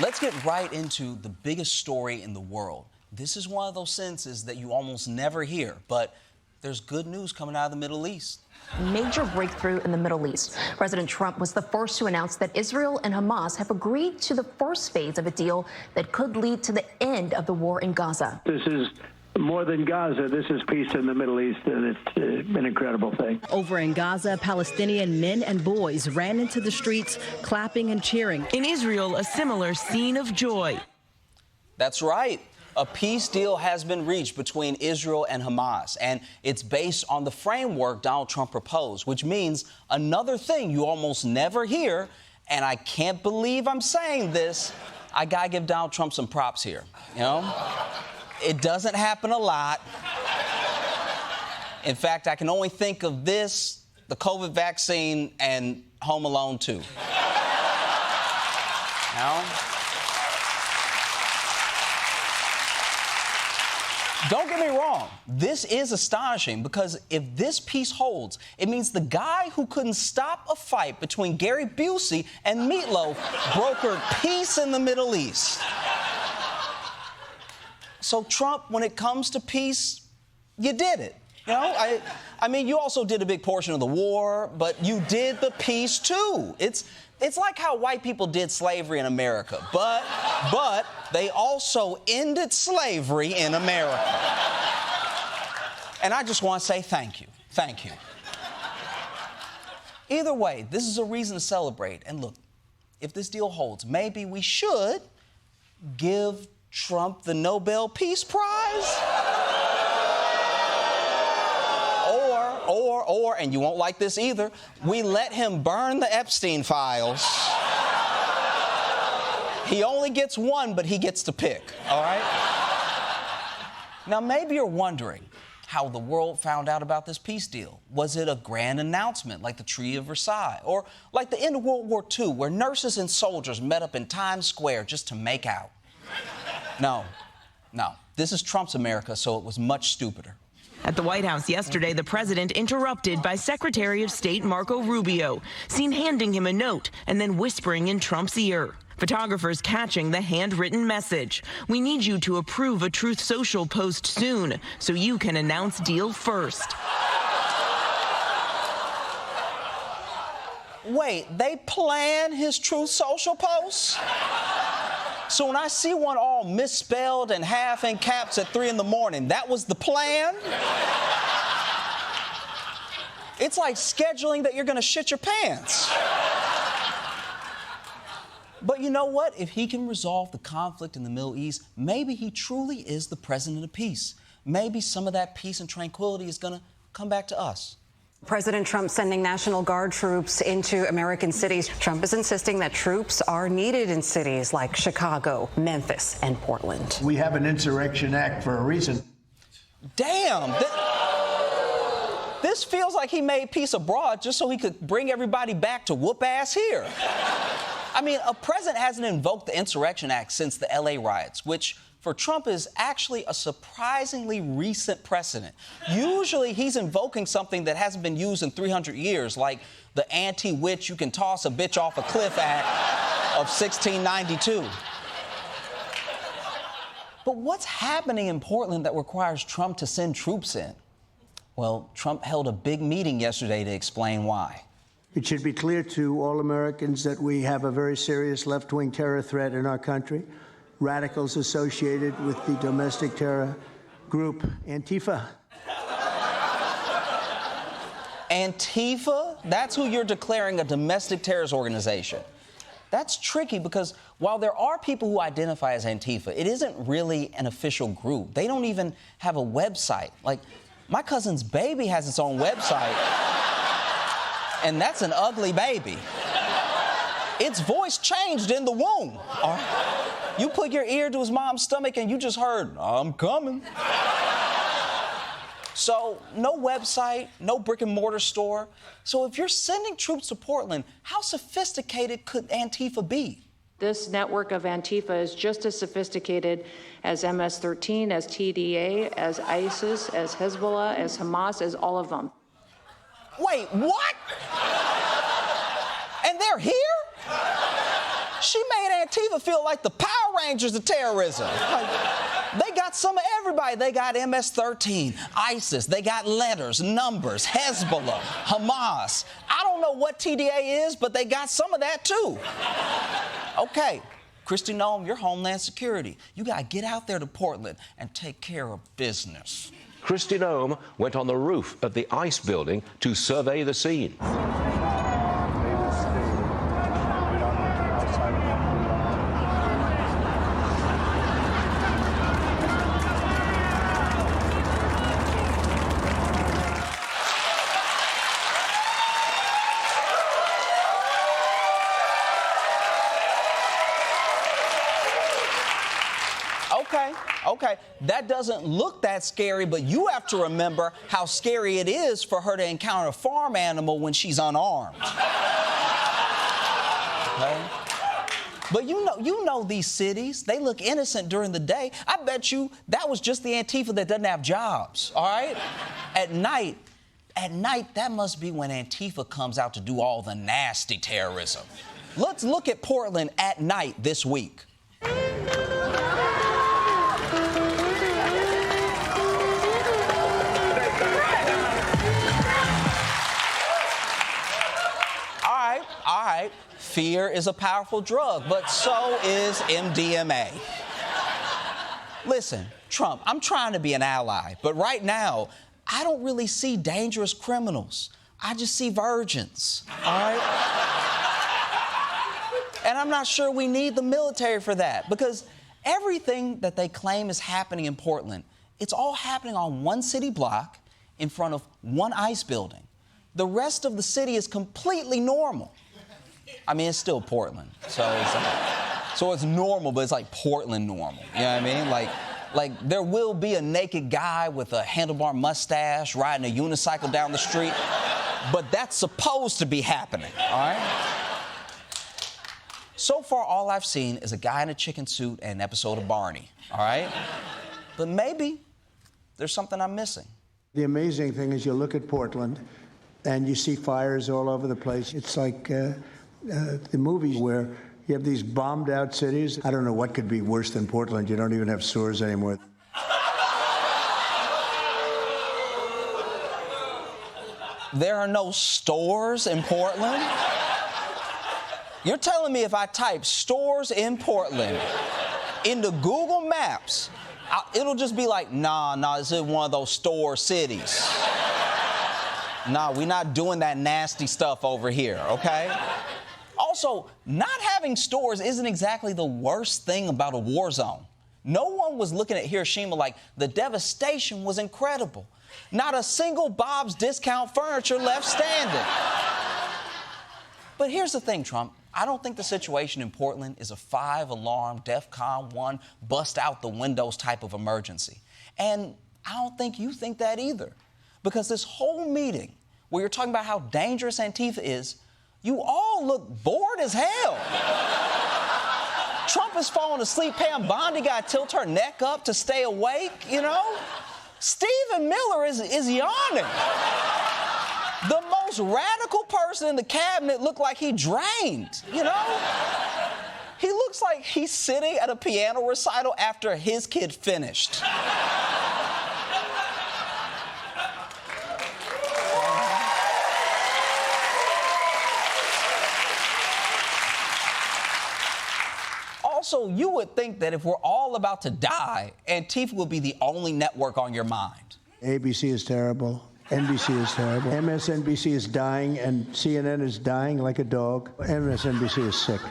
Let's get right into the biggest story in the world. This is one of those sentences that you almost never hear, but there's good news coming out of the Middle East. Major breakthrough in the Middle East. President Trump was the first to announce that Israel and Hamas have agreed to the first phase of a deal that could lead to the end of the war in Gaza. This is more than Gaza. This is peace in the Middle East, and it's an incredible thing. Over in Gaza, Palestinian men and boys ran into the streets, clapping and cheering. In Israel, a similar scene of joy. That's right. A peace deal has been reached between Israel and Hamas, and it's based on the framework Donald Trump proposed, which means another thing you almost never hear, and I can't believe I'm saying this, I gotta give Donald Trump some props here, you know? It doesn't happen a lot. In fact, I can only think of this, the COVID vaccine, and Home Alone 2. You know? Don't get me wrong, this is astonishing because if this peace holds, it means the guy who couldn't stop a fight between Gary Busey and Meatloaf brokered peace in the Middle East. So Trump, when it comes to peace, you did it. You know, I mean, you also did a big portion of the war, but you did the peace too. It's like how white people did slavery in America, but they also ended slavery in America. And I just want to say thank you. Thank you. Either way, this is a reason to celebrate. And look, if this deal holds, maybe we should give Trump the Nobel Peace Prize? Or, and you won't like this either, we let him burn the Epstein files. He only gets one, but he gets to pick, all right? Now, maybe you're wondering how the world found out about this peace deal. Was it a grand announcement like the Treaty of Versailles? Or like the end of World War II, where nurses and soldiers met up in Times Square just to make out? No. This is Trump's America, so it was much stupider. At the White House yesterday, the president interrupted by Secretary of State Marco Rubio, seen handing him a note and then whispering in Trump's ear. Photographers catching the handwritten message. We need you to approve a Truth Social post soon so you can announce deal first. Wait, they plan his Truth Social posts? So when I see one all misspelled and half in caps at 3 in the morning, that was the plan? It's like scheduling that you're gonna shit your pants. But you know what? If he can resolve the conflict in the Middle East, maybe he truly is the president of peace. Maybe some of that peace and tranquility is gonna come back to us. President Trump sending National Guard troops into American cities. Trump is insisting that troops are needed in cities like Chicago, Memphis, and Portland. We have an Insurrection Act for a reason. Damn. This feels like he made peace abroad just so he could bring everybody back to whoop ass here. I mean, a president hasn't invoked the Insurrection Act since the LA riots, which for Trump is actually a surprisingly recent precedent. Usually he's invoking something that hasn't been used in 300 years, like the anti-witch you can toss a bitch off a cliff act of 1692. But what's happening in Portland that requires Trump to send troops in? Well, Trump held a big meeting yesterday to explain why. It should be clear to all Americans that we have a very serious left-wing terror threat in our country. Radicals associated with the domestic terror group Antifa. Antifa? That's who you're declaring a domestic terrorist organization. That's tricky because while there are people who identify as Antifa, it isn't really an official group. They don't even have a website. Like, my cousin's baby has its own website, and that's an ugly baby. Its voice changed in the womb. All right? You put your ear to his mom's stomach and you just heard, I'm coming. So no website, no brick and mortar store. So if you're sending troops to Portland, how sophisticated could Antifa be? This network of Antifa is just as sophisticated as MS-13, as TDA, as ISIS, as Hezbollah, as Hamas, as all of them. Wait, what? And they're here? She made Antifa feel like the Power Rangers of terrorism. Like, they got some of everybody. They got MS-13, ISIS. They got letters, numbers, Hezbollah, Hamas. I don't know what TDA is, but they got some of that too. Okay, Kristi Noem, you're Homeland Security. You got to get out there to Portland and take care of business. Kristi Noem went on the roof of the ICE building to survey the scene. Okay, that doesn't look that scary, but you have to remember how scary it is for her to encounter a farm animal when she's unarmed. Okay? But you know these cities, they look innocent during the day. I bet you that was just the Antifa that doesn't have jobs, all right? At night, that must be when Antifa comes out to do all the nasty terrorism. Let's look at Portland at night this week. All right, fear is a powerful drug, but so is MDMA. Listen, Trump, I'm trying to be an ally, but right now, I don't really see dangerous criminals. I just see virgins, all right? And I'm not sure we need the military for that, because everything that they claim is happening in Portland, it's all happening on one city block in front of one ICE building. The rest of the city is completely normal. I mean, it's still Portland, so it's normal, but it's like Portland normal. You know what I mean? Like there will be a naked guy with a handlebar mustache riding a unicycle down the street, but that's supposed to be happening, all right? So far, all I've seen is a guy in a chicken suit and an episode of Barney, all right? But maybe there's something I'm missing. The amazing thing is you look at Portland and you see fires all over the place. It's like the movies where you have these bombed out cities. I don't know what could be worse than Portland. You don't even have stores anymore. There are no stores in Portland? You're telling me if I type stores in Portland into Google Maps, it'll just be like, nah, this is one of those store cities. Nah, we're not doing that nasty stuff over here, okay? Also, not having stores isn't exactly the worst thing about a war zone. No one was looking at Hiroshima like the devastation was incredible. Not a single Bob's Discount Furniture left standing. But here's the thing, Trump. I don't think the situation in Portland is a 5-alarm, DEFCON 1, bust out the windows type of emergency. And I don't think you think that either. Because this whole meeting where you're talking about how dangerous Antifa is, you all look bored as hell. Trump is falling asleep. Pam Bondi got to tilt her neck up to stay awake, you know? Stephen Miller is yawning. The most radical person in the cabinet looked like he drained, you know? He looks like he's sitting at a piano recital after his kid finished. Also, you would think that if we're all about to die, Antifa would be the only network on your mind. ABC is terrible. NBC is terrible. MSNBC is dying, and CNN is dying like a dog. MSNBC is sick.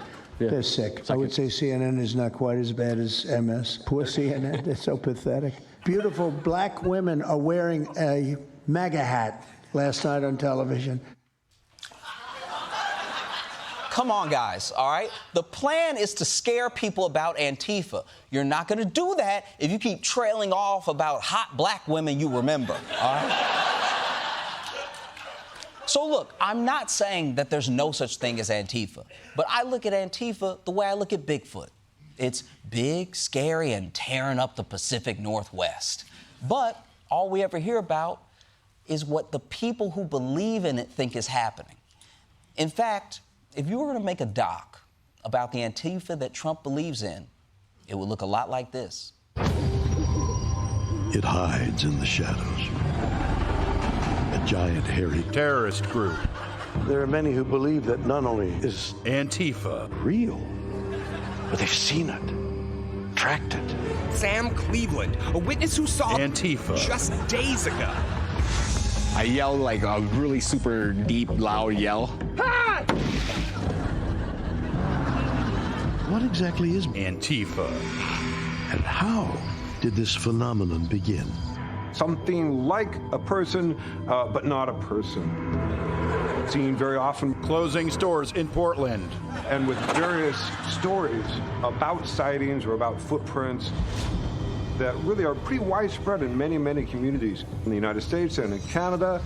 Yeah. They're sick. I would say CNN is not quite as bad as MS. Poor CNN. They're so pathetic. Beautiful black women are wearing a MAGA hat last night on television. Come on, guys, all right? The plan is to scare people about Antifa. You're not going to do that if you keep trailing off about hot black women you remember, all right? So look, I'm not saying that there's no such thing as Antifa, but I look at Antifa the way I look at Bigfoot. It's big, scary, and tearing up the Pacific Northwest. But all we ever hear about is what the people who believe in it think is happening. In fact, if you were to make a doc about the Antifa that Trump believes in, it would look a lot like this. It hides in the shadows. A giant, hairy terrorist group. There are many who believe that not only is Antifa real, but they've seen it, tracked it. Sam Cleveland, a witness who saw Antifa just days ago. I yelled like a really super deep, loud yell. Ah! What exactly is Antifa? And how did this phenomenon begin? Something like a person, but not a person. Seen very often. Closing stores in Portland. And with various stories about sightings or about footprints that really are pretty widespread in many, many communities in the United States and in Canada.